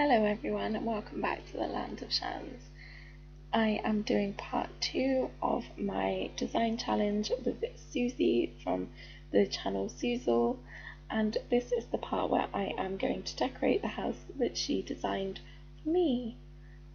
Hello everyone and welcome back to the Land of Chanz. I am doing part 2 of my design challenge with Suzi from the channel Suzule, and this is the part where I am going to decorate the house that she designed for me.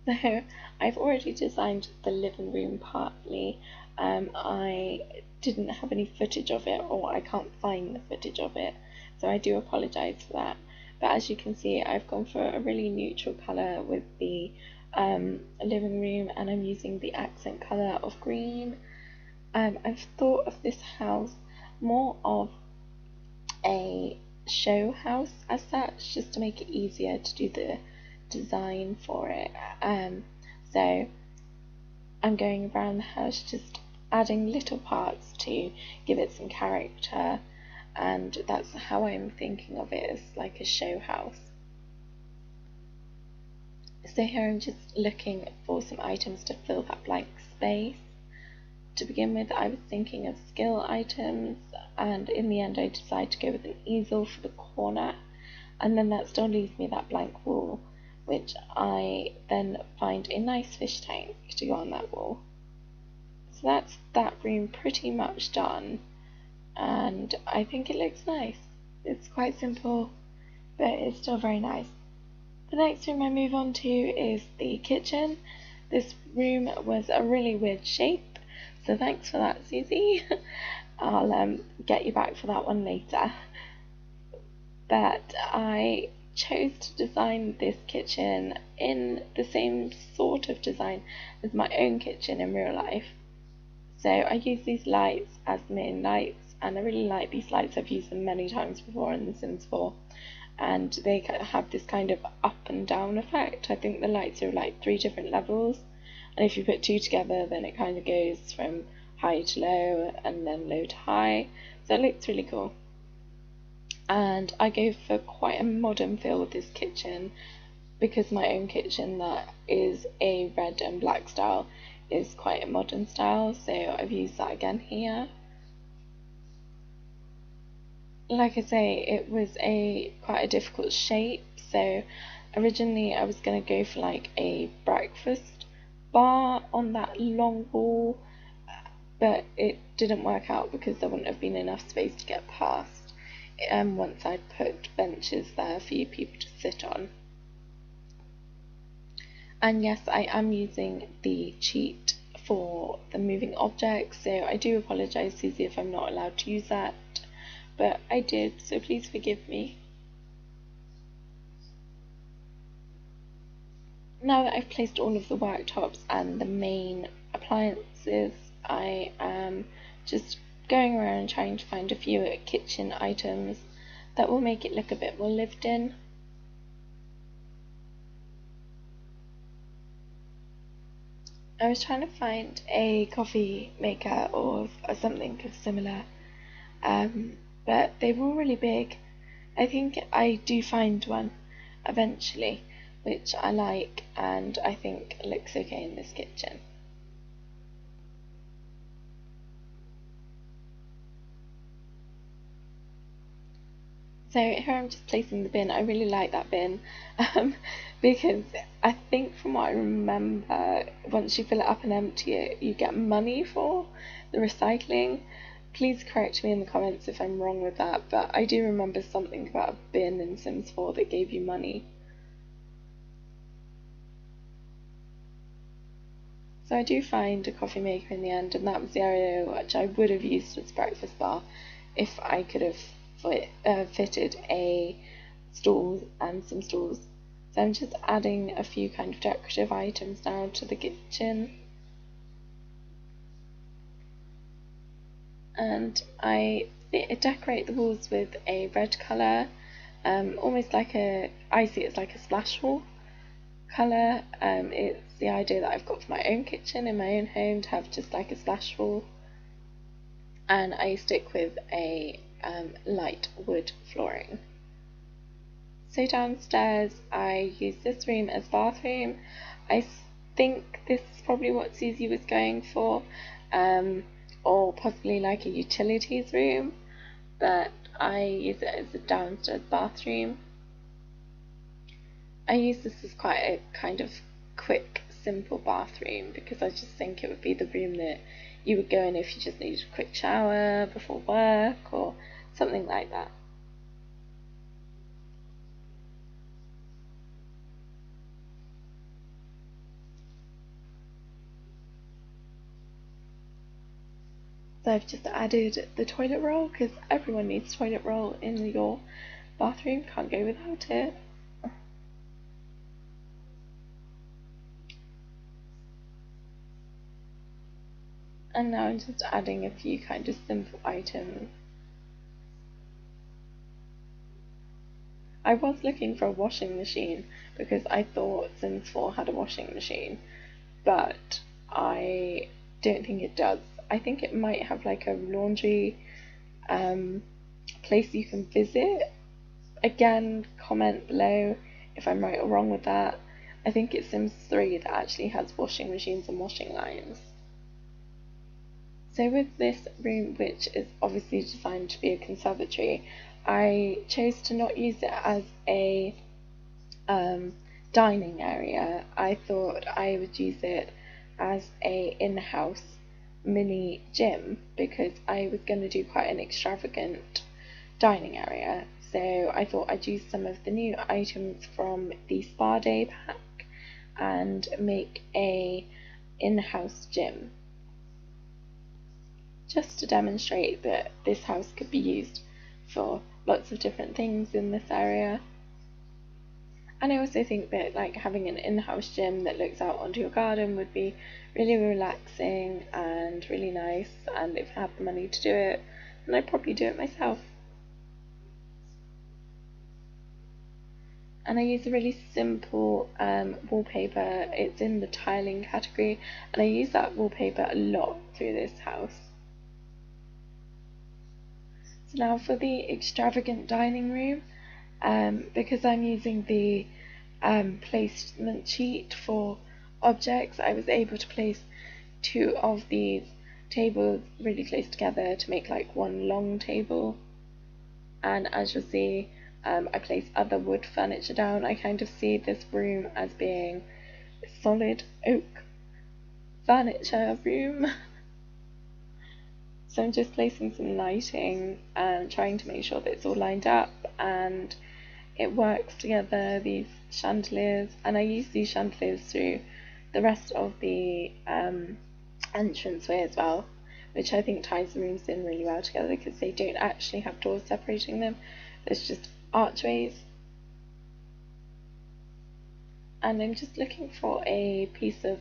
So I've already designed the living room partly. I didn't have any footage of it, or I can't find the footage of it, so I do apologise for that. But as you can see, I've gone for a really neutral colour with the living room, and I'm using the accent colour of green. I've thought of this house more of a show house as such, just to make it easier to do the design for it. So I'm going around the house just adding little parts to give it some character, and that's how I'm thinking of it, as like a show house. So here I'm just looking for some items to fill that blank space. To begin with, I was thinking of skill items, and in the end I decided to go with an easel for the corner, and then that still leaves me that blank wall, which I then find a nice fish tank to go on that wall. So that's that room pretty much done, and I think it looks nice. It's quite simple, but it's still very nice. The next room I move on to is the kitchen. This room was a really weird shape, so thanks for that, Suzi. I'll get you back for that one later. But I chose to design this kitchen in the same sort of design as my own kitchen in real life. So I use these lights as main lights, and I really like these lights. I've used them many times before in The Sims 4, and they have this kind of up and down effect. I think the lights are like 3 different levels, and if you put 2 together, then it kind of goes from high to low and then low to high, so it looks really cool. And I go for quite a modern feel with this kitchen, because my own kitchen that is a red and black style is quite a modern style, so I've used that again here. Like I say, it was quite a difficult shape, so originally I was going to go for like a breakfast bar on that long wall, but it didn't work out because there wouldn't have been enough space to get past once I'd put benches there for you people to sit on. And yes, I am using the cheat for the moving objects, so I do apologise, Suzi, if I'm not allowed to use that, but I did, so please forgive me. Now that I've placed all of the worktops and the main appliances, I am just going around trying to find a few kitchen items that will make it look a bit more lived in. I was trying to find a coffee maker or something similar, but they were all really big. I think I do find one eventually, which I like and I think looks okay in this kitchen. So here I'm just placing the bin. I really like that bin because I think from what I remember, once you fill it up and empty it, you get money for the recycling. Please correct me in the comments if I'm wrong with that, but I do remember something about a bin in Sims 4 that gave you money. So I do find a coffee maker in the end, and that was the area which I would have used as a breakfast bar if I could have fitted a stool and some stools. So I'm just adding a few kind of decorative items now to the kitchen, and I decorate the walls with a red colour, almost like I see it's like a splash wall colour. It's the idea that I've got for my own kitchen in my own home to have just like a splash wall, and I stick with a light wood flooring. So downstairs I use this room as bathroom. I think this is probably what Suzi was going for, or possibly like a utilities room, but I use it as a downstairs bathroom. I use this as quite a kind of quick, simple bathroom because I just think it would be the room that you would go in if you just needed a quick shower before work or something like that. So I've just added the toilet roll because everyone needs toilet roll in your bathroom, can't go without it. And now I'm just adding a few kind of simple items. I was looking for a washing machine because I thought Sims 4 had a washing machine, but I don't think it does. I think it might have like a laundry place you can visit. Again, comment below if I'm right or wrong with that. I think it's Sims 3 that actually has washing machines and washing lines. So with this room, which is obviously designed to be a conservatory, I chose to not use it as a dining area. I thought I would use it as a in-house mini gym because I was going to do quite an extravagant dining area. So I thought I'd use some of the new items from the Spa Day pack and make a in-house gym, just to demonstrate that this house could be used for lots of different things in this area. And I also think that like having an in-house gym that looks out onto your garden would be really relaxing and really nice, and if I had the money to do it, then I'd probably do it myself. And I use a really simple wallpaper. It's in the tiling category, and I use that wallpaper a lot through this house. So now for the extravagant dining room, because I'm using the placement sheet for objects, I was able to place two of these tables really close together to make like one long table. And as you'll see, I place other wood furniture down. I kind of see this room as being a solid oak furniture room. So I'm just placing some lighting and trying to make sure that it's all lined up and it works together, these chandeliers. And I use these chandeliers through the rest of the entranceway as well, which I think ties the rooms in really well together because they don't actually have doors separating them. There's just archways. And I'm just looking for a piece of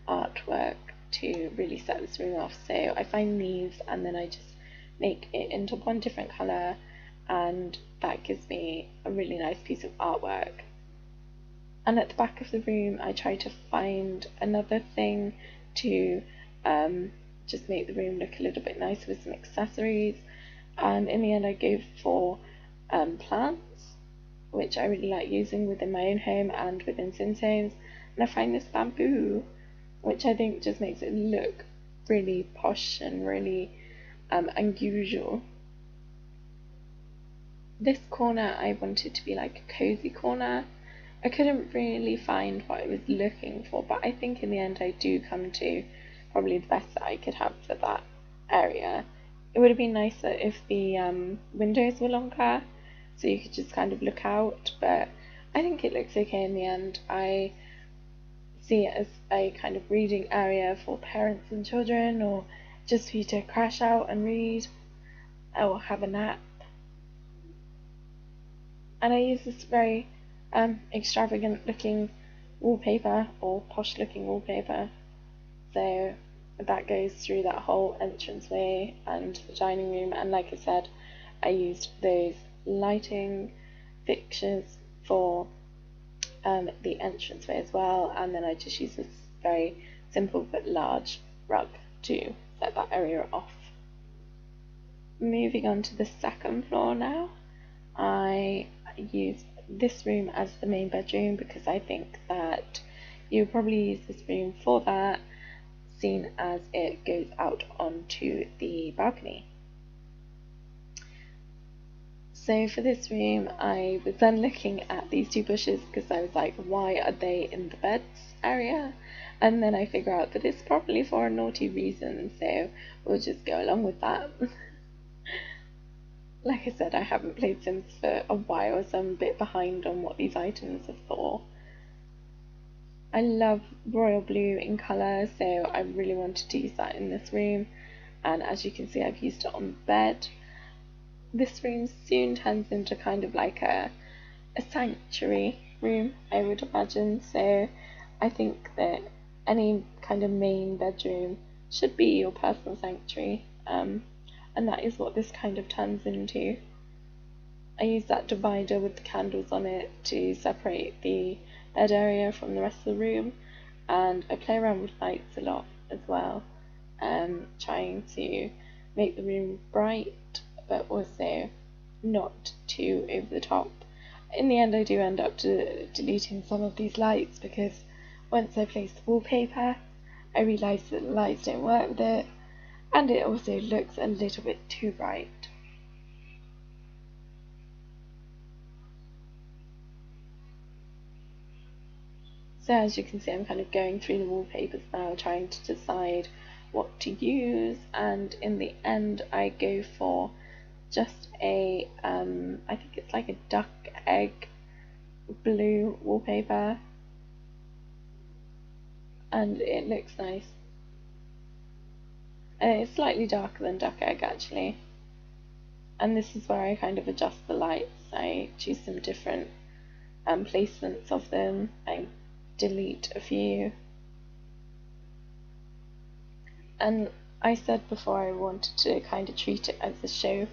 artwork to really set this room off. So I find these and then I just make it into one different colour, and that gives me a really nice piece of artwork. And at the back of the room I try to find another thing to just make the room look a little bit nicer with some accessories, and in the end I go for plants, which I really like using within my own home and within Sims homes. And I find this bamboo, which I think just makes it look really posh and really unusual. This corner I wanted to be like a cozy corner. I couldn't really find what I was looking for, but I think in the end I do come to probably the best that I could have for that area. It would have been nicer if the windows were longer, so you could just kind of look out, but I think it looks okay in the end. I see it as a kind of reading area for parents and children, or just for you to crash out and read or have a nap. And I use this very extravagant looking wallpaper, or posh looking wallpaper, so that goes through that whole entranceway and the dining room. And like I said, I used those lighting fixtures for the entranceway as well, and then I just use this very simple but large rug to set that area off. Moving on to the second floor now, I use this room as the main bedroom because I think that you would probably use this room for that, seen as it goes out onto the balcony. So for this room, I was then looking at these two bushes because I was like, why are they in the beds area? And then I figure out that it's probably for a naughty reason, so we'll just go along with that. Like I said, I haven't played Sims for a while, so I'm a bit behind on what these items are for. I love royal blue in colour, so I really wanted to use that in this room, and as you can see, I've used it on the bed. This room soon turns into kind of like a sanctuary room, I would imagine, so I think that any kind of main bedroom should be your personal sanctuary, and that is what this kind of turns into. I use that divider with the candles on it to separate the bed area from the rest of the room, and I play around with lights a lot as well, trying to make the room bright but also not too over the top. In the end, I do end up deleting some of these lights because once I place the wallpaper, I realise that the lights don't work with it, and it also looks a little bit too bright. So as you can see, I'm kind of going through the wallpapers now, trying to decide what to use, and in the end I go for just a, I think it's like a duck egg blue wallpaper, and it looks nice. It's slightly darker than duck egg actually, and this is where I kind of adjust the lights. I choose some different placements of them, I delete a few. And I said before I wanted to kind of treat it as a show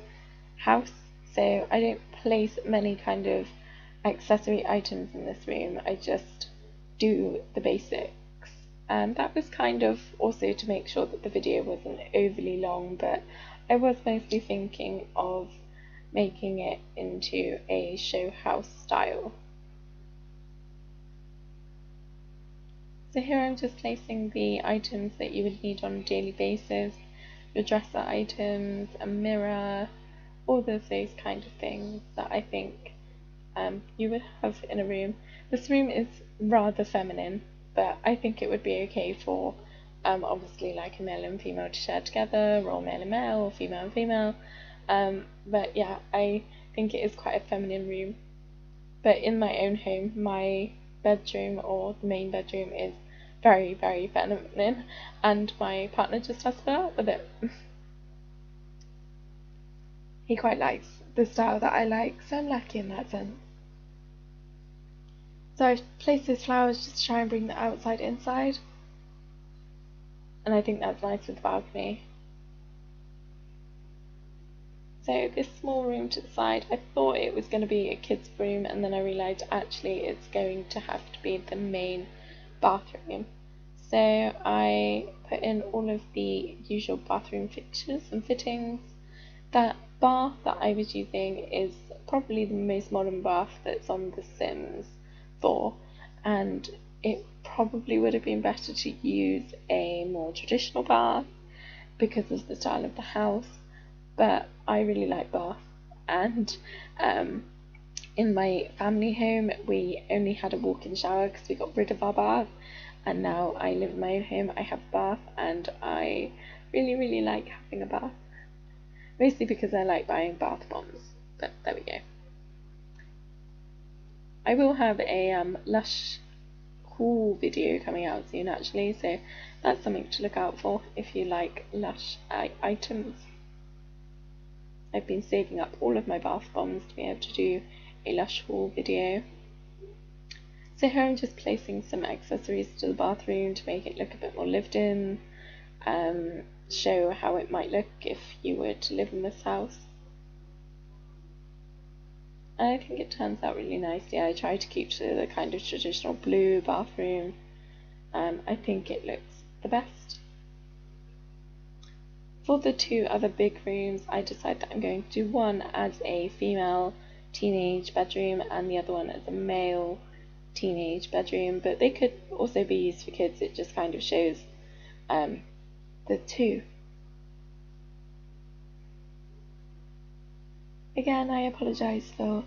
house, so I don't place many kind of accessory items in this room, I just do the basics. And that was kind of also to make sure that the video wasn't overly long, but I was mostly thinking of making it into a show house style. So here I'm just placing the items that you would need on a daily basis, your dresser items, a mirror, all of those kind of things that I think you would have in a room. This room is rather feminine, but I think it would be okay for obviously like a male and female to share together, or male and male, or female and female. But yeah, I think it is quite a feminine room. But in my own home, my bedroom, or the main bedroom, is very, very feminine, and my partner just has to put up with it. He quite likes the style that I like, so I'm lucky in that sense. So I've placed those flowers just to try and bring the outside inside, and I think that's nice with the balcony. So this small room to the side, I thought it was going to be a kid's room, and then I realised actually it's going to have to be the main bathroom. So I put in all of the usual bathroom fixtures and fittings. That bath that I was using is probably the most modern bath that's on The Sims 4, and it probably would have been better to use a more traditional bath because of the style of the house, but I really like bath. And in my family home we only had a walk-in shower because we got rid of our bath, and now I live in my own home, I have a bath, and I really like having a bath, mostly because I like buying bath bombs, but there we go. I will have a Lush haul video coming out soon actually, so that's something to look out for if you like Lush items. I've been saving up all of my bath bombs to be able to do a Lush haul video. So here I'm just placing some accessories to the bathroom to make it look a bit more lived in, show how it might look if you were to live in this house. And I think it turns out really nicely. I try to keep to the kind of traditional blue bathroom. I think it looks the best. For the two other big rooms, I decided that I'm going to do one as a female teenage bedroom and the other one as a male teenage bedroom, but they could also be used for kids. It just kind of shows the two. Again, I apologise for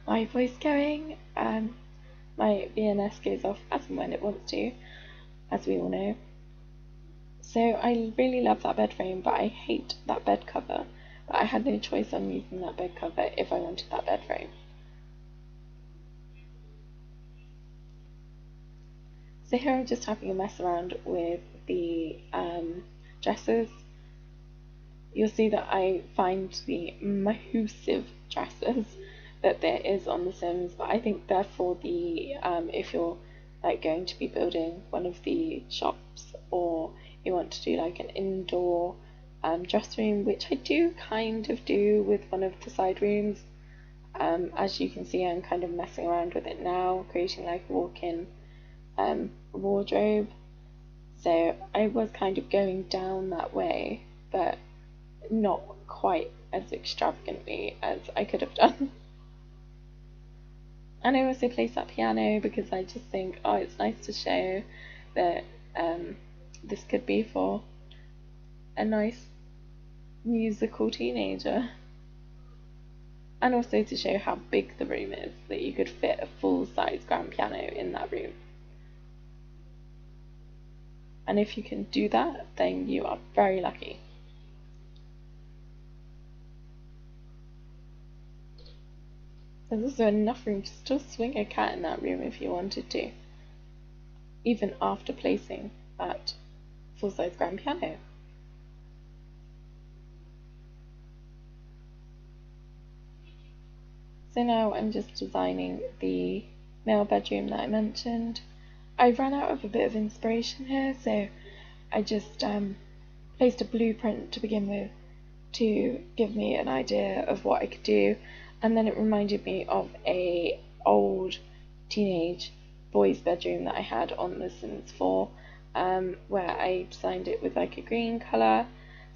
my voice going. My VNS goes off as and when it wants to, as we all know. So I really love that bed frame, but I hate that bed cover. But I had no choice on using that bed cover if I wanted that bed frame. So here I'm just having a mess around with the dresses. You'll see that I find the massive dresses that there is on The Sims, but I think they're for the if you're like going to be building one of the shops, or you want to do like an indoor dress room, which I do kind of do with one of the side rooms. As you can see, I'm kind of messing around with it now, creating like a walk-in wardrobe. So I was kind of going down that way, but not quite as extravagantly as I could have done. And I also place that piano because I just think, oh, it's nice to show that this could be for a nice musical teenager. And also to show how big the room is, that you could fit a full-size grand piano in that room. And if you can do that, then you are very lucky. There's also enough room to still swing a cat in that room if you wanted to, even after placing that full-size grand piano. So now I'm just designing the male bedroom that I mentioned. I ran out of a bit of inspiration here, so I just placed a blueprint to begin with to give me an idea of what I could do, and then it reminded me of a old teenage boys' bedroom that I had on The Sims 4, where I designed it with like a green colour.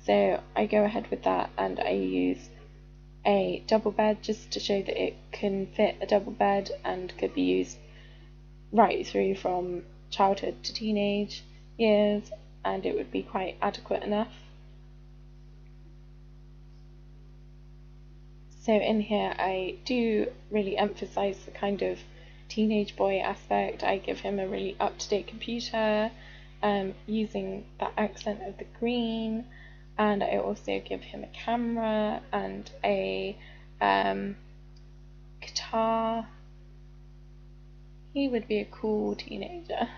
So I go ahead with that, and I use a double bed just to show that it can fit a double bed and could be used right through from childhood to teenage years, and it would be quite adequate enough. So in here I do really emphasize the kind of teenage boy aspect. I give him a really up-to-date computer, using that accent of the green, and I also give him a camera and a guitar. He would be a cool teenager.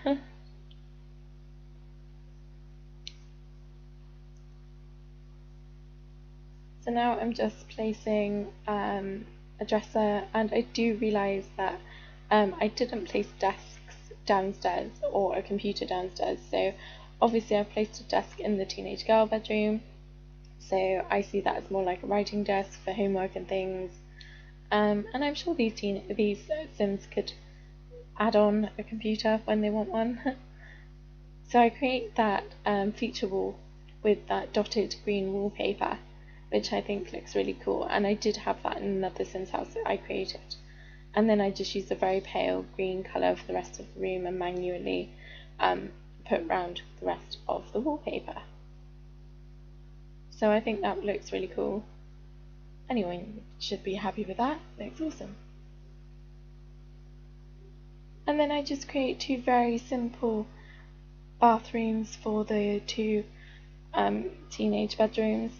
So now I'm just placing a dresser, and I do realise that I didn't place desks downstairs or a computer downstairs. So obviously I've placed a desk in the teenage girl bedroom, so I see that as more like a writing desk for homework and things. And I'm sure these Sims could add on a computer when they want one. So I create that feature wall with that dotted green wallpaper, which I think looks really cool, and I did have that in another Sims house that I created. And then I just used a very pale green colour for the rest of the room and manually put around the rest of the wallpaper. So I think that looks really cool. Anyone should be happy with that, looks awesome. And then I just create two very simple bathrooms for the two teenage bedrooms.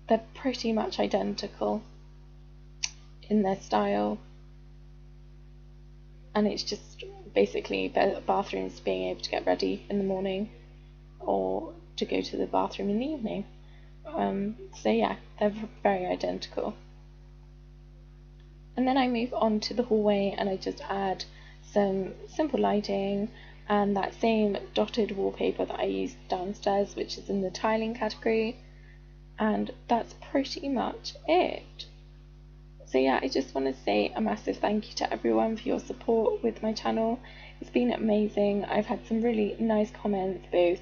They're pretty much identical in their style, and it's just basically bathrooms being able to get ready in the morning or to go to the bathroom in the evening. So yeah, they're very identical. And then I move on to the hallway, and I just add some simple lighting and that same dotted wallpaper that I used downstairs, which is in the tiling category. And that's pretty much it. So yeah, I just want to say a massive thank you to everyone for your support with my channel. It's been amazing. I've had some really nice comments both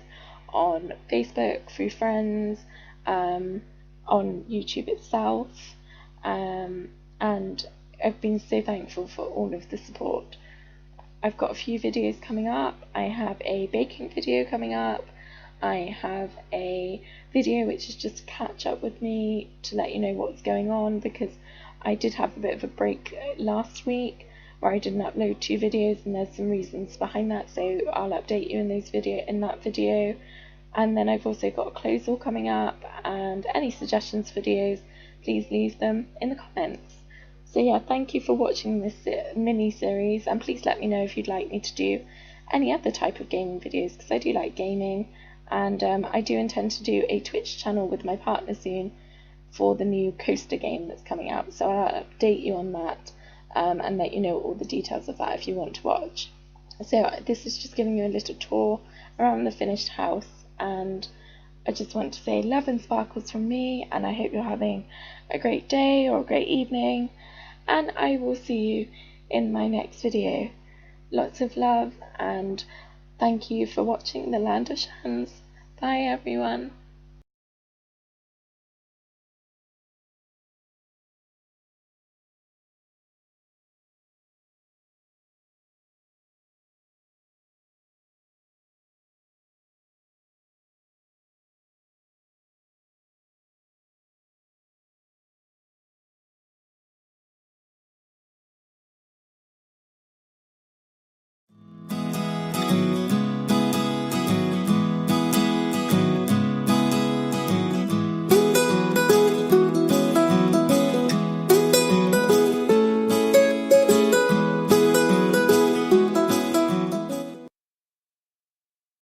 on Facebook, through friends, on YouTube itself, and I've been so thankful for all of the support. I've got a few videos coming up. I have a baking video coming up. I have a video which is just catch up with me to let you know what's going on, because I did have a bit of a break last week where I didn't upload 2 videos, and there's some reasons behind that, so I'll update you in that video. And then I've also got a close haul coming up, and any suggestions for videos, please leave them in the comments. So yeah, thank you for watching this mini series, and please let me know if you'd like me to do any other type of gaming videos, because I do like gaming, and I do intend to do a Twitch channel with my partner soon for the new coaster game that's coming out, so I'll update you on that and let you know all the details of that if you want to watch. So this is just giving you a little tour around the finished house, and I just want to say love and sparkles from me, and I hope you're having a great day or a great evening, and I will see you in my next video. Lots of love, and thank you for watching the Land of Chanz. Bye everyone.